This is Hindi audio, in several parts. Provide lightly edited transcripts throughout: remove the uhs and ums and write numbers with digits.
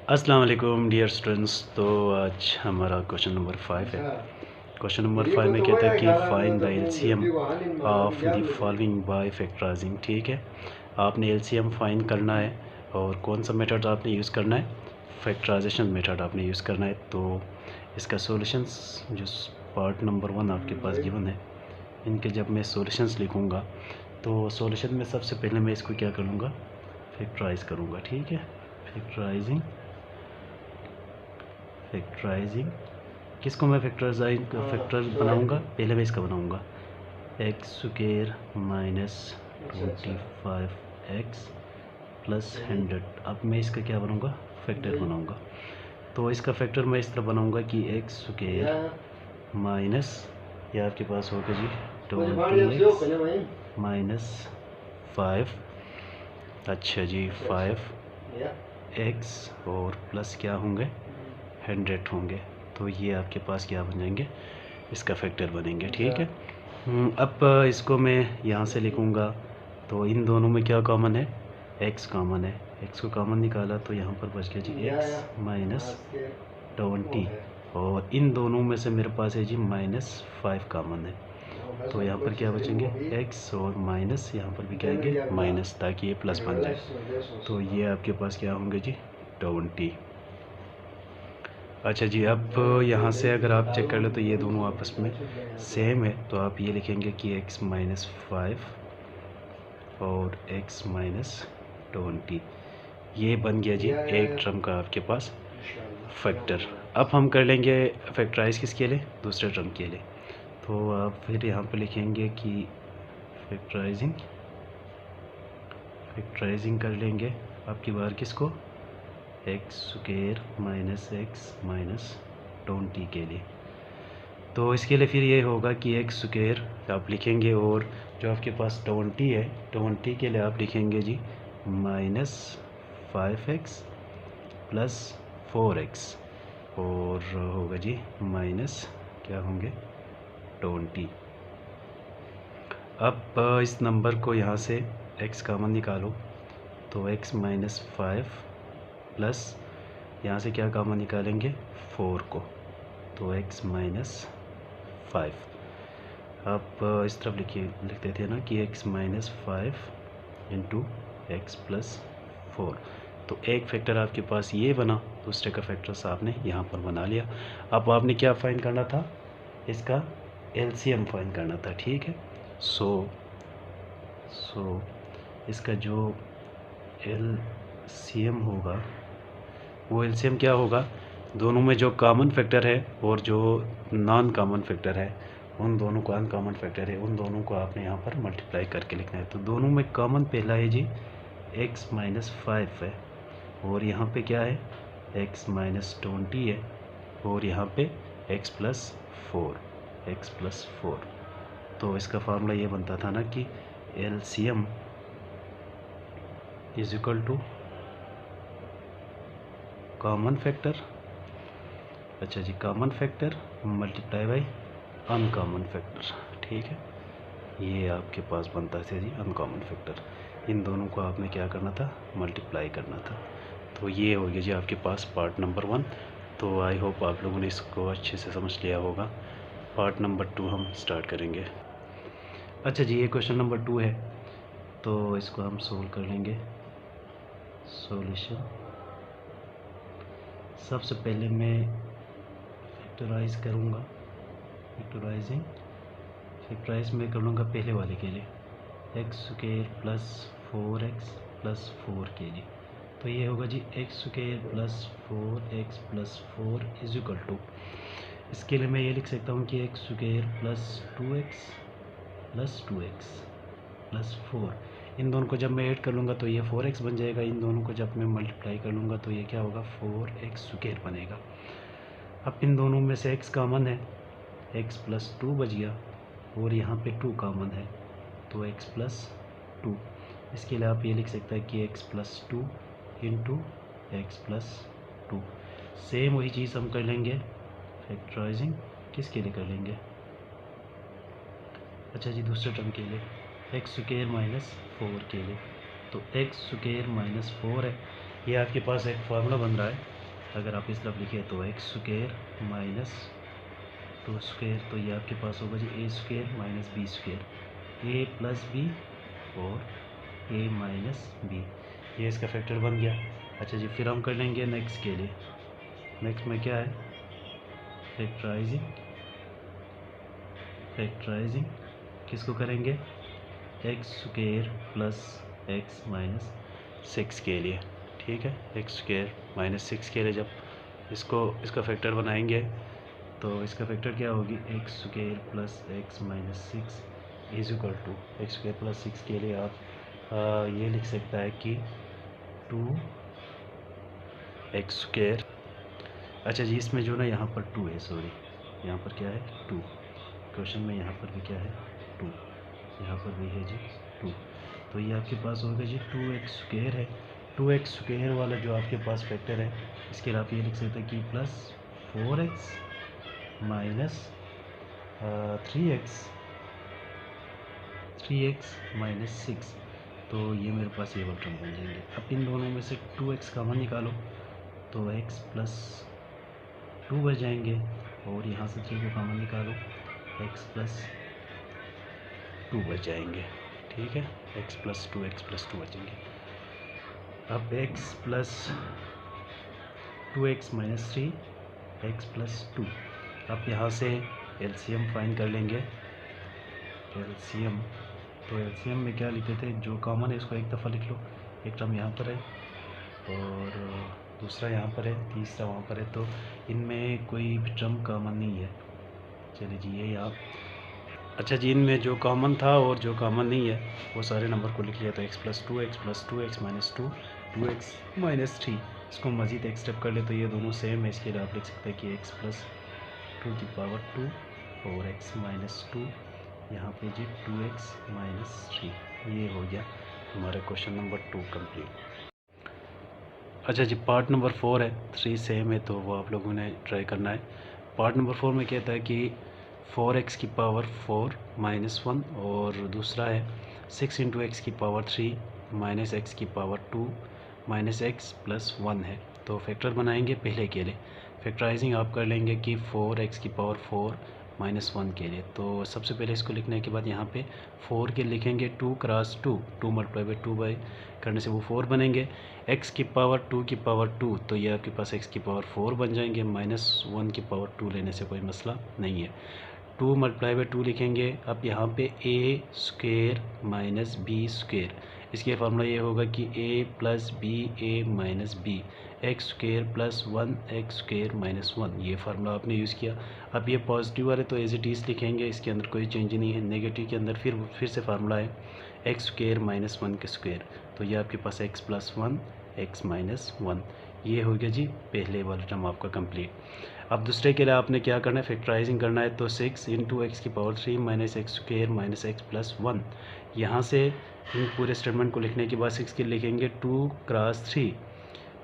अस्सलाम वालेकुम डियर स्टूडेंट्स। तो आज हमारा क्वेश्चन नंबर 5 है। क्वेश्चन नंबर 5 में कहता है कि find the LCM of the following bye factorising. ठीक है, आपने एलसीएम फाइंड करना है और कौन सा मेथड आपने यूज़ करना है, फैक्टराइजेशन मेथड आपने यूज़ करना है। तो इसका सॉल्यूशंस जो पार्ट नंबर 1 आपके पास गिवन है, इनके जब मैं सॉल्यूशंस लिखूँगा तो सॉल्यूशन में सबसे पहले मैं इसको क्या करूँगा, फैक्टराइज करूँगा। ठीक है, फैक्टराइजिंग किसको मैं फैक्टर बनाऊंगा, पहले मैं इसका बनाऊंगा x square minus 25x plus 100। अब मैं इसका क्या बनाऊंगा, फैक्टर बनाऊंगा। तो इसका फैक्टर मैं इस तरह बनाऊंगा कि एक्स स्क्वायर माइनस, ये आपके पास होगा जी 20x माइनस 5, अच्छा जी 5x और प्लस क्या होंगे 100 होंगे। तो ये आपके पास क्या बन जाएंगे, इसका फैक्टर बनेंगे। ठीक है, अब इसको मैं यहाँ से लिखूँगा तो इन दोनों में क्या कॉमन है, x कॉमन है। x को कॉमन निकाला तो यहाँ पर बच गया जी x माइनस 20 और इन दोनों में से मेरे पास है जी -5 कॉमन है। तो यहाँ पर क्या बचेंगे x और माइनस, यहाँ पर भी क्या आएंगे माइनस, ताकि ये प्लस बन जाए। तो ये आपके पास क्या होंगे जी 20। अच्छा जी, अब यहाँ से अगर आप चेक कर लो तो ये दोनों आपस में सेम है। तो आप ये लिखेंगे कि x माइनस 5 और x माइनस 20, ये बन गया जी एक टर्म का आपके पास फैक्टर। अब हम कर लेंगे फैक्टराइज किसके लिए, दूसरे टर्म के लिए। तो आप फिर यहाँ पे लिखेंगे कि फैक्टराइजिंग कर लेंगे आपकी बार किसको, x square minus x minus 20 के लिए। तो इसके लिए फिर ये होगा कि एक्स स्क्वायर आप लिखेंगे और जो आपके पास 20 है, 20 के लिए आप लिखेंगे जी माइनस 5x प्लस 4x और होगा जी माइनस क्या होंगे 20। अब इस नंबर को यहाँ से x कॉमन निकालो तो x माइनस 5 प्लस यहाँ से क्या कॉमन निकालेंगे 4 को, तो x माइनस 5। आप इस तरफ लिख देते हैं ना कि x minus 5 into x plus 4। तो एक फैक्टर आपके पास ये बना, दूसरे का फैक्टर आपने यहाँ पर बना लिया। अब आपने क्या फाइंड करना था, इसका एलसीएम फाइंड करना था। ठीक है, सो इसका जो एलसीएम होगा, वो एलसीएम क्या होगा, दोनों में जो कॉमन फैक्टर है और जो नॉन कॉमन फैक्टर है, उन दोनों को अनकॉमन फैक्टर है, उन दोनों को आपने यहाँ पर मल्टीप्लाई करके लिखना है। तो दोनों में कॉमन पहला है जी x माइनस 5 है और यहाँ पे क्या है x माइनस 20 है और यहाँ पे x प्लस 4। तो इसका फार्मूला ये बनता था ना कि LCM is equal to common factor, अच्छा जी common factor multiply by uncommon factor. ठीक है, ये आपके पास बनता है जी अनकॉमन फैक्टर। इन दोनों को आपने क्या करना था, मल्टीप्लाई करना था। तो ये हो गया जी आपके पास पार्ट नंबर 1। तो आई होप आप लोगों ने इसको अच्छे से समझ लिया होगा। पार्ट नंबर 2 हम स्टार्ट करेंगे। अच्छा जी, ये क्वेश्चन नंबर 2 है तो इसको हम सोल्व कर लेंगे। सॉल्यूशन, सबसे पहले मैं फैक्टराइज करूँगा, फैक्टराइज मैं कर लूँगा पहले वाले के लिए x square plus 4x plus 4 के लिए। तो ये होगा जी x square plus 4x plus 4 is equal to, इसके लिए मैं ये लिख सकता हूँ कि X square plus 2x plus 2x plus 4। इन दोनों को जब मैं ऐड कर लूँगा तो ये 4x बन जाएगा। इन दोनों को जब मैं मल्टीप्लाई कर लूँगा तो ये क्या होगा 4x स्क्वायर बनेगा। अब इन दोनों में से x कॉमन है, x प्लस 2 बच गया और यहाँ पे 2 कॉमन है तो x प्लस 2। इसके लिए आप ये लिख सकते हैं कि x plus 2 into x plus 2। Same वही चीज़ हम कर लेंगे फैक्टराइजिंग किसके लिए कर लेंगे, अच्छा जी दूसरे टर्म के लिए एक्स स्क्वायर माइनस 4 के लिए। तो एक्स स्क्वायर माइनस 4 है, ये आपके पास एक फार्मूला बन रहा है अगर आप इस तरफ लिखे तो एक्स स्क्वायर माइनस 2 स्क्वायर, तो ये आपके पास होगा जी ए स्क्वायर माइनस बी स्क्वायर, ए प्लस बी और ए माइनस बी, ये इसका फैक्टर बन गया। अच्छा जी, फिर हम कर लेंगे नेक्स्ट के लिए। नेक्स्ट में क्या है, फैक्टराइजिंग किसको करेंगे, x square plus x minus 6 के लिए। ठीक है, एक्स स्क्वायर माइनस 6 के लिए जब इसका फैक्टर बनाएंगे तो इसका फैक्टर क्या होगी, x square plus x minus 6 is equal to x square plus 6 के लिए आप ये लिख सकता है कि 2 एक्स स्क्वायर। अच्छा जी, इसमें जो ना यहाँ पर 2 है, सॉरी यहाँ पर क्या है 2, क्वेश्चन में यहाँ पर भी क्या है 2, यहाँ पर भी है जी 2, तो ये आपके पास होगा जी 2x स्क्वायर है। 2x स्क्वायर वाला जो आपके पास फैक्टर है, इसके लिए आप ये लिख सकते हैं कि plus 4x minus 3x minus 6, तो ये मेरे पास ये वाला टर्म बन जाएंगे। अब इन दोनों में से 2x कॉमन निकालो तो x प्लस 2 बच जाएंगे, और यहाँ से 3 को कॉमन निकालो x प्लस 2 बच जाएंगे। ठीक है, x प्लस 2 बचेंगे। अब x plus 2x minus 3 x plus 2, अब यहाँ से एलसीएम फाइंड कर लेंगे। एलसीएम, तो एलसीएम में क्या लिखते थे, जो कॉमन है इसको एक दफ़ा लिख लो, एक टर्म यहाँ पर है और दूसरा यहाँ पर है, तीसरा वहाँ पर है, तो इनमें कोई भी टर्म कॉमन नहीं है। चलिए जी, ये आप अच्छा जी, इनमें जो कॉमन था और जो कॉमन नहीं है वो सारे नंबर को लिख लिया, तो x plus 2 x minus 2 2x minus 3, इसको मज़ीद एक स्टेप कर ले तो ये दोनों सेम है। इसके लिए आप लिख सकते हैं कि x प्लस 2 की पावर 2 और x माइनस 2, यहाँ पे जी 2x माइनस 3, ये हो गया हमारा क्वेश्चन नंबर 2 कंप्लीट। अच्छा जी, पार्ट नंबर 4 है, 3 सेम है तो वो आप लोगों ने ट्राई करना है। पार्ट नंबर 4 में कहता है कि 4x की पावर 4 माइनस 1, और दूसरा है 6 इंटू एक्स की पावर 3 माइनस एक्स की पावर 2 माइनस एक्स प्लस 1 है। तो फैक्टर बनाएंगे पहले के लिए, फैक्टराइजिंग आप कर लेंगे कि 4x की पावर 4 माइनस 1 के लिए। तो सबसे पहले इसको लिखने के बाद यहाँ पे 4 के लिखेंगे 2 क्रॉस 2 मल्टीप्लाई बाई 2 बाई करने से वो 4 बनेंगे। x की पावर 2 की पावर 2, तो ये आपके पास x की पावर 4 बन जाएंगे, माइनस 1 की पावर 2 लेने से कोई मसला नहीं है। 2 मल्टीप्लाई बाई 2 लिखेंगे। अब यहाँ पे a square minus b square, इसके फार्मूला ये होगा कि a plus b a minus b, x square plus 1 x square minus 1, ये फार्मूला आपने यूज़ किया। अब ये पॉजिटिव वाले तो एज इट इज़ लिखेंगे, इसके अंदर कोई चेंज नहीं है। नेगेटिव के अंदर फिर से फार्मूला है एक्स स्क्वायर माइनस 1 के स्क्वायर, तो ये आपके पास x प्लस 1 एक्स माइनस 1, ये हो गया जी पहले वाला टर्म आपका कंप्लीट। अब दूसरे के लिए आपने क्या करना है, फैक्टराइजिंग करना है, तो 6 इंटू एक्स की power 3 minus x square minus x plus 1, यहाँ से इन पूरे स्टेटमेंट को लिखने के बाद 6 के लिखेंगे 2 क्रॉस 3,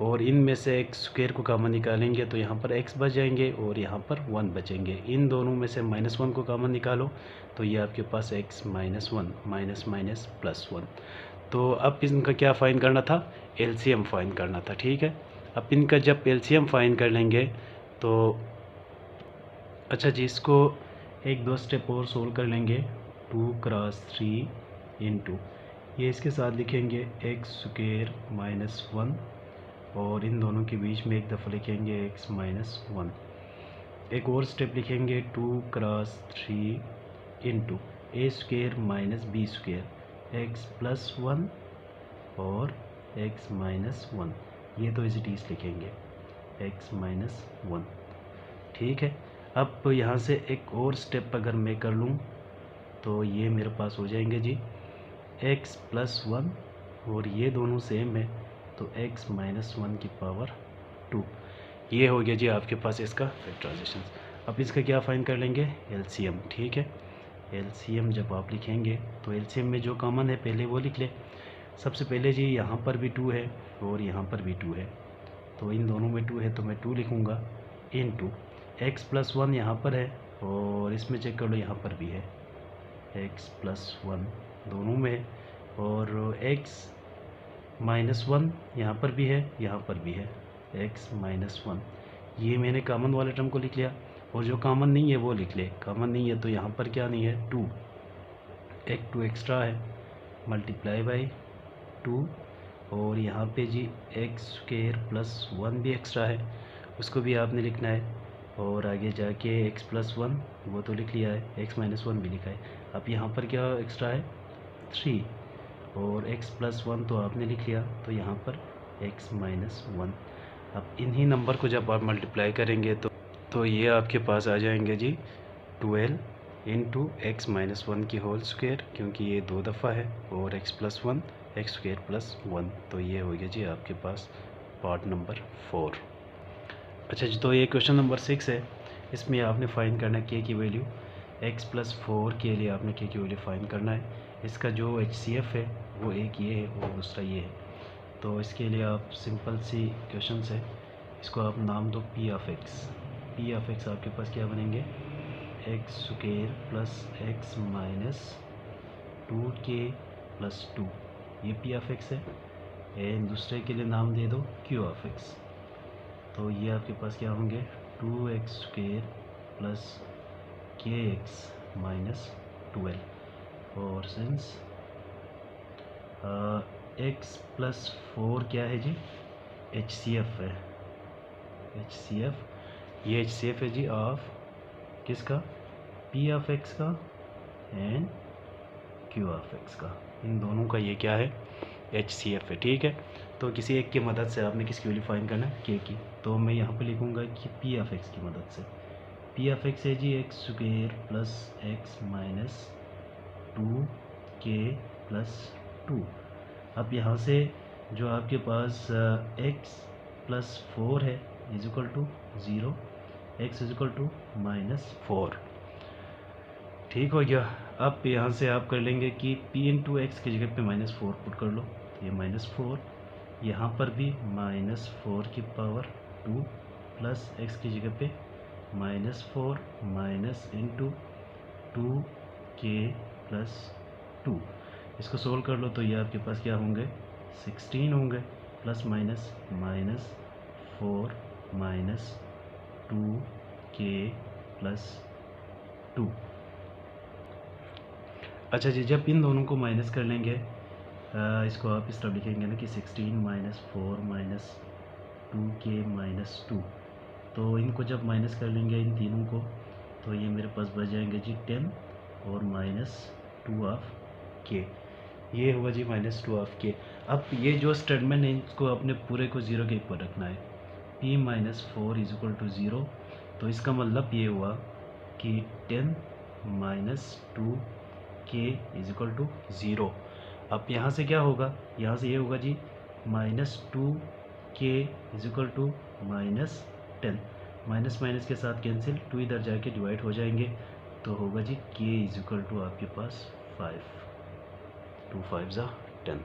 और इन में से एक्स स्क्वायर को कॉमन निकालेंगे तो यहाँ पर x बच जाएंगे और यहाँ पर 1 बचेंगे। इन दोनों में से माइनस 1 को कॉमन निकालो तो ये आपके पास x minus 1 minus minus plus 1। तो अब इनका क्या फाइंड करना था, एलसीएम फाइंड करना था। ठीक है, अब इनका जब एलसीएम फाइंड कर लेंगे तो अच्छा जी, इसको एक दो स्टेप और सोल्व कर लेंगे। 2 क्रॉस 3 इंटू, ये इसके साथ लिखेंगे एक्स स्क्वायर माइनस 1, और इन दोनों के बीच में एक दफ़ा लिखेंगे x माइनस 1। एक और स्टेप लिखेंगे 2 cross 3 into a square minus b square, x plus 1 और x माइनस 1, ये तो इस चीज़ लिखेंगे x माइनस 1। ठीक है, अब यहाँ से एक और स्टेप अगर मैं कर लूँ तो ये मेरे पास हो जाएंगे जी x प्लस 1, और ये दोनों सेम है तो x माइनस 1 की पावर 2, ये हो गया जी आपके पास इसका फैक्टराइजेशन। अब इसका क्या फाइंड कर लेंगे, एलसीएम। ठीक है, एलसीएम जब आप लिखेंगे तो एलसीएम में जो कॉमन है पहले वो लिख ले। सबसे पहले जी यहाँ पर भी 2 है और यहाँ पर भी 2 है, तो इन दोनों में 2 है तो मैं 2 लिखूँगा इनटू x प्लस 1 यहाँ पर है, और इसमें चेक कर लो यहाँ पर भी है x प्लस 1 दोनों में है, और x माइनस 1 यहाँ पर भी है यहाँ पर भी है, एक्स माइनस वन। ये मैंने कॉमन वाले टर्म को लिख लिया, और जो कॉमन नहीं है वो लिख ले। कॉमन नहीं है तो यहाँ पर क्या नहीं है, टू, एक टू एक्स्ट्रा है, मल्टीप्लाई बाई टू, और यहाँ पे जी एक्स स्क्वायर प्लस वन भी एक्स्ट्रा है, उसको भी आपने लिखना है, और आगे जाके एक्स प्लस वन वो तो लिख लिया है, एक्स माइनस वन भी लिखा है। अब यहाँ पर क्या एक्स्ट्रा है, थ्री, और एक्स प्लस वन तो आपने लिख लिया, तो यहाँ पर एक्स माइनस वन। अब इन्हीं नंबर को जब आप मल्टीप्लाई करेंगे तो ये आपके पास आ जाएंगे जी 12 इंटू एक्स माइनस वन की होल स्क्वायर, क्योंकि ये दो दफ़ा है, और x plus one, x square plus one. तो ये हो गया जी आपके पास पार्ट नंबर 4। अच्छा जी, तो ये क्वेश्चन नंबर 6 है। इसमें आपने फाइंड करना है के की वैल्यू। एक्स प्लस 4 के लिए आपने के की वैल्यू फाइंड करना है। इसका जो HCF है वो एक ये है और दूसरा ये है। तो इसके लिए आप सिंपल सी क्वेश्चन है, इसको आप नाम दो P of X। P of X आपके पास क्या बनेंगे, x square plus x minus 2k plus 2, ये P ऑफ X है। एंड दूसरे के लिए नाम दे दो Q ऑफ X। तो ये आपके पास क्या होंगे, 2x square plus kx minus 12, और सिंस x प्लस 4 क्या है जी, HCF है, HCF, ये HCF है जी ऑफ किसका, P ऑफ X का एंड Q ऑफ X का, इन दोनों का ये क्या है, HCF है। ठीक है, तो किसी एक की मदद से आपने किसकी वैल्यू फाइंड करना है, K की। तो मैं यहाँ पे लिखूँगा कि P ऑफ X की मदद से। P ऑफ X है जी x square plus x minus 2k plus 2। अब यहाँ से जो आपके पास x प्लस 4 है is equal to 0, x is equal to minus 4। ठीक हो गया। अब यहाँ से आप कर लेंगे कि p इंटू एक्स की जगह पे माइनस 4 पुट कर लो, तो ये माइनस 4, यहाँ पर भी माइनस 4 की पावर 2 प्लस एक्स की जगह पे minus 4 minus into 2k plus 2। इसको सोल्व कर लो तो ये आपके पास क्या होंगे, 16 होंगे, plus minus minus 4 minus 2k plus 2। अच्छा जी, जब इन दोनों को माइनस कर लेंगे, इसको आप इस तरह लिखेंगे ना कि 16 माइनस 4 माइनस 2k माइनस 2। तो इनको जब माइनस कर लेंगे इन तीनों को, तो ये मेरे पास बच जाएंगे जी 10 और माइनस 2 ऑफ k, ये होगा जी माइनस 2 ऑफ k। अब ये जो स्टेटमेंट है इसको अपने पूरे को 0 के ऊपर रखना है, p minus 4 is equal to 0। तो इसका मतलब ये हुआ कि 10 minus 2k is equal to 0। अब यहाँ से क्या होगा, यहाँ से ये होगा जी minus 2k is equal to minus 10, minus minus के साथ कैंसिल, 2 इधर जाके डिवाइड हो जाएंगे, तो होगा जी k इज इक्वल टू आपके पास 5, 2 5 10।